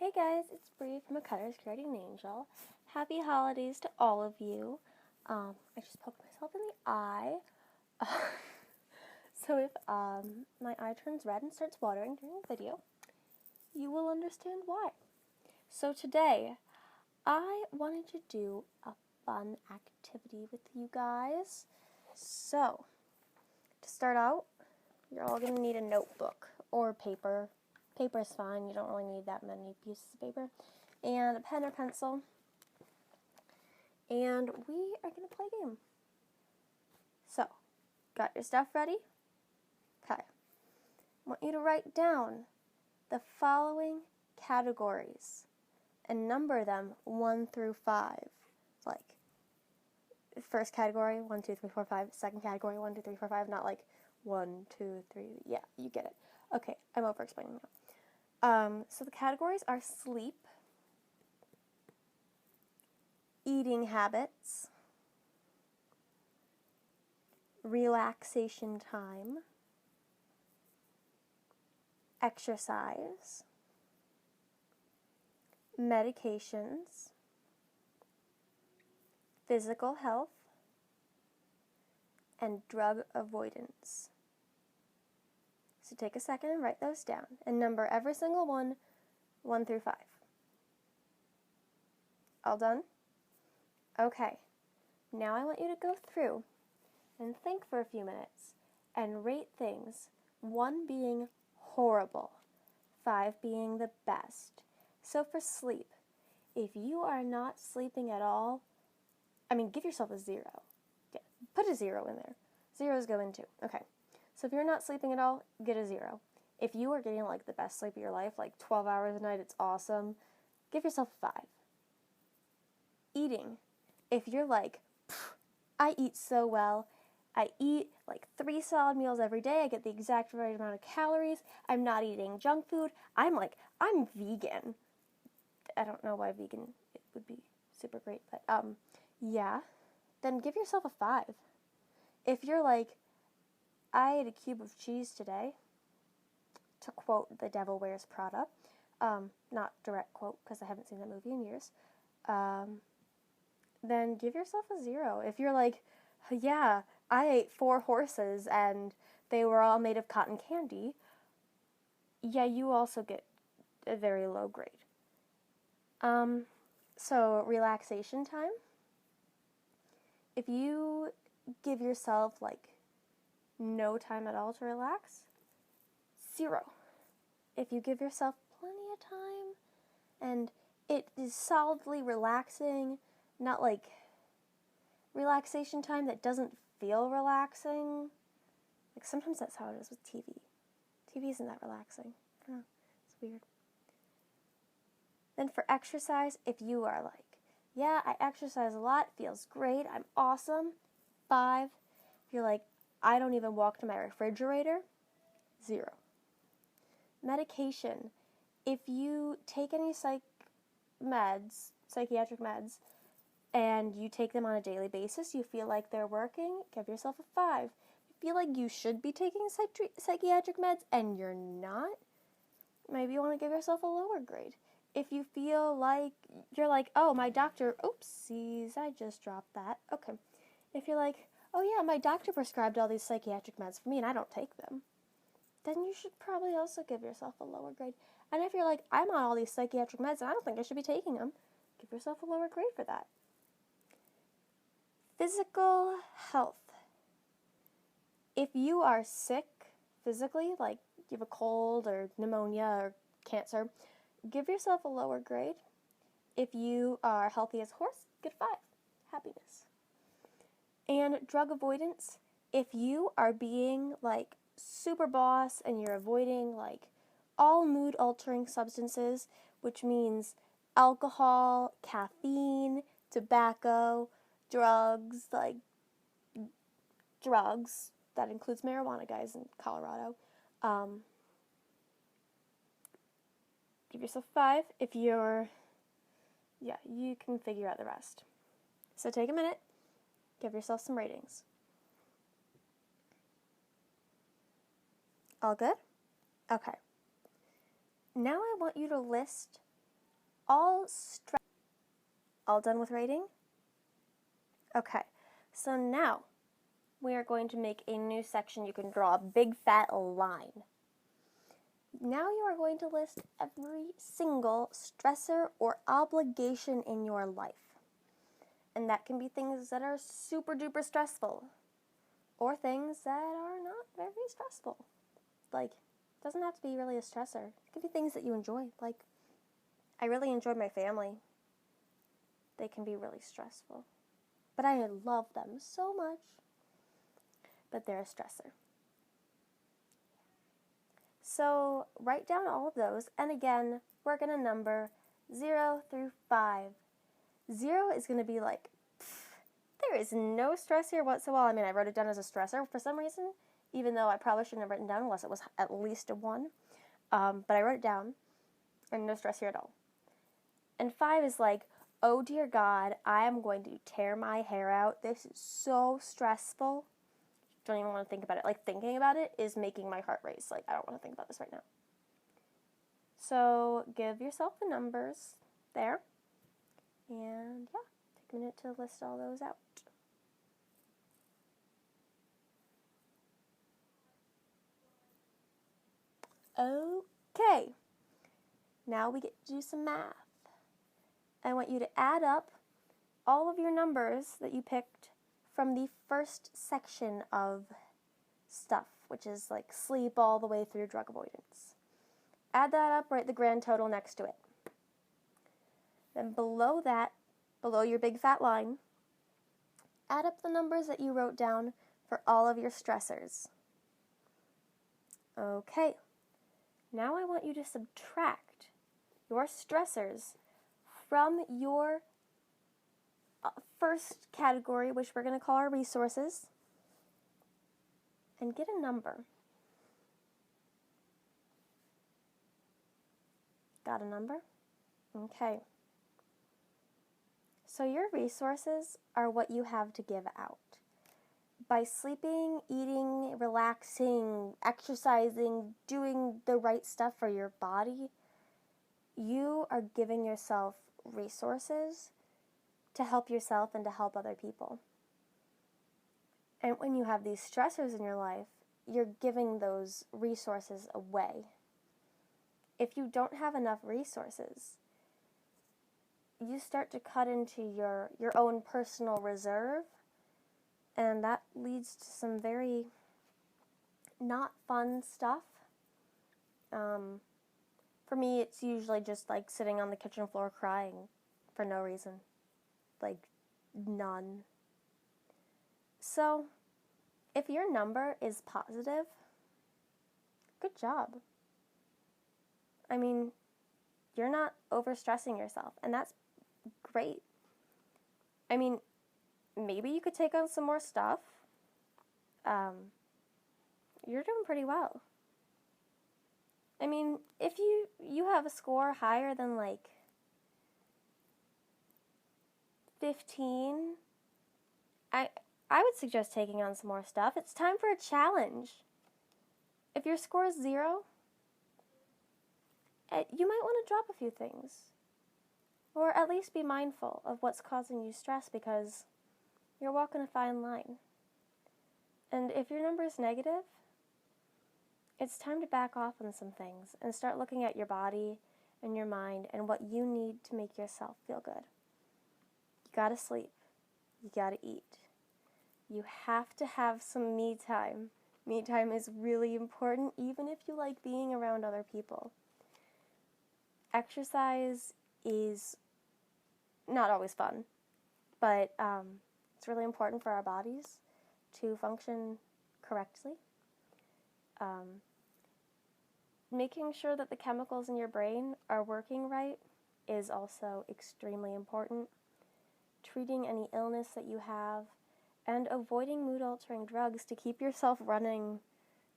Hey guys, it's Bree from A Cutter's Creating an Angel. Happy holidays to all of you. I just poked myself in the eye. So if my eye turns red and starts watering during the video, you will understand why. So today, I wanted to do a fun activity with you guys. So, to start out, you're all going to need a notebook or paper. Paper is fine, you don't really need that many pieces of paper. And a pen or pencil. And we are going to play a game. So, got your stuff ready? Okay. I want you to write down the following categories and number them 1 through 5. Like, first category, 1, 2, 3, 4, 5. Second category, 1, 2, 3, 4, 5. Not like 1, 2, 3. Yeah, you get it. Okay, I'm over explaining now. So the categories are sleep, eating habits, relaxation time, exercise, medications, physical health, and drug avoidance. So take a second and write those down and number every single one 1 through 5. All done? Okay. Now I want you to go through and think for a few minutes and rate things, 1 being horrible, 5 being the best. So for sleep, if you are not sleeping at all, give yourself a 0. Yeah, put a 0 in there. Zeros go in too. Okay. So if you're not sleeping at all, get a 0. If you are getting like the best sleep of your life, like 12 hours a night, it's awesome, give yourself a 5. Eating. If you're like, I eat so well, I eat like 3 solid meals every day, I get the exact right amount of calories, I'm not eating junk food, I'm vegan. I don't know why vegan it would be super great, but yeah, then give yourself a 5. If you're like, I ate a cube of cheese today, to quote The Devil Wears Prada, not direct quote because I haven't seen that movie in years, then give yourself a 0. If you're like, yeah, I ate 4 horses and they were all made of cotton candy, yeah, you also get a very low grade. So relaxation time. If you give yourself like no time at all to relax, 0. If you give yourself plenty of time and it is solidly relaxing, not like relaxation time that doesn't feel relaxing. Like sometimes that's how it is with TV. TV isn't that relaxing. I don't know. It's weird. Then for exercise, if you are like, yeah, I exercise a lot, feels great, I'm awesome, 5. If you're like, I don't even walk to my refrigerator, 0. Medication. If you take any psychiatric meds, and you take them on a daily basis, you feel like they're working, give yourself a 5. If you feel like you should be taking psychiatric meds and you're not, maybe you want to give yourself a lower grade. If you feel like you're like, oh, my doctor, oopsies, I just dropped that. Okay. If you're like, oh yeah, my doctor prescribed all these psychiatric meds for me and I don't take them, then you should probably also give yourself a lower grade. And if you're like, I'm on all these psychiatric meds and I don't think I should be taking them, give yourself a lower grade for that. Physical health. If you are sick physically, like you have a cold or pneumonia or cancer, give yourself a lower grade. If you are healthy as a horse, get a 5. Happiness. And drug avoidance. If you are being like super boss and you're avoiding like all mood altering substances, which means alcohol, caffeine, tobacco, drugs, that includes marijuana, guys, in Colorado, give yourself 5. If you're, you can figure out the rest. So take a minute, give yourself some ratings. All good? Okay. Now I want you to list All done with rating? Okay, so now we are going to make a new section. You can draw a big fat line. Now you are going to list every single stressor or obligation in your life. And that can be things that are super duper stressful or things that are not very stressful. Like, it doesn't have to be really a stressor. It can be things that you enjoy. Like, I really enjoy my family. They can be really stressful. But I love them so much. But they're a stressor. So write down all of those. And again, we're going to number 0 through 5. 0 is going to be like, there is no stress here whatsoever. I mean, I wrote it down as a stressor for some reason, even though I probably shouldn't have written down unless it was at least a 1. But I wrote it down, and no stress here at all. And 5 is like, oh dear God, I am going to tear my hair out. This is so stressful. Don't even want to think about it. Like, thinking about it is making my heart race. Like, I don't want to think about this right now. So give yourself the numbers there. And yeah, take a minute to list all those out. Okay, now we get to do some math. I want you to add up all of your numbers that you picked from the first section of stuff, which is like sleep all the way through drug avoidance. Add that up, write the grand total next to it. Then below that, below your big fat line, add up the numbers that you wrote down for all of your stressors. Okay, now I want you to subtract your stressors from your first category, which we're going to call our resources, and get a number. Got a number? Okay. So your resources are what you have to give out. By sleeping, eating, relaxing, exercising, doing the right stuff for your body, you are giving yourself resources to help yourself and to help other people. And when you have these stressors in your life, you're giving those resources away. If you don't have enough resources, you start to cut into your own personal reserve, and that leads to some very not fun stuff. For me, it's usually just like sitting on the kitchen floor crying for no reason. Like, none. So, if your number is positive, good job. I mean, you're not overstressing yourself, and that's great. I mean, maybe you could take on some more stuff. You're doing pretty well. I mean, if you have a score higher than like 15, I would suggest taking on some more stuff. It's time for a challenge. If your score is 0, you might want to drop a few things. Or at least be mindful of what's causing you stress, because you're walking a fine line. And if your number is negative, it's time to back off on some things and start looking at your body and your mind and what you need to make yourself feel good. You gotta sleep. You gotta eat. You have to have some me time. Me time is really important, even if you like being around other people. Exercise is not always fun, but it's really important for our bodies to function correctly. Making sure that the chemicals in your brain are working right is also extremely important. Treating any illness that you have, and avoiding mood-altering drugs to keep yourself running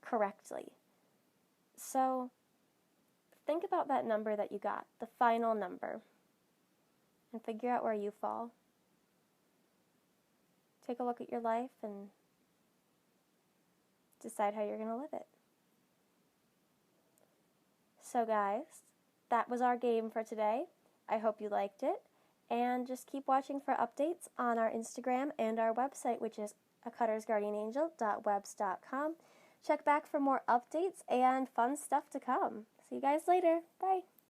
correctly. So, think about that number that you got, the final number, and figure out where you fall. Take a look at your life and decide how you're going to live it. So guys, that was our game for today. I hope you liked it, and just keep watching for updates on our Instagram and our website, which is acuttersguardianangel.webs.com. Check back for more updates and fun stuff to come. See you guys later. Bye.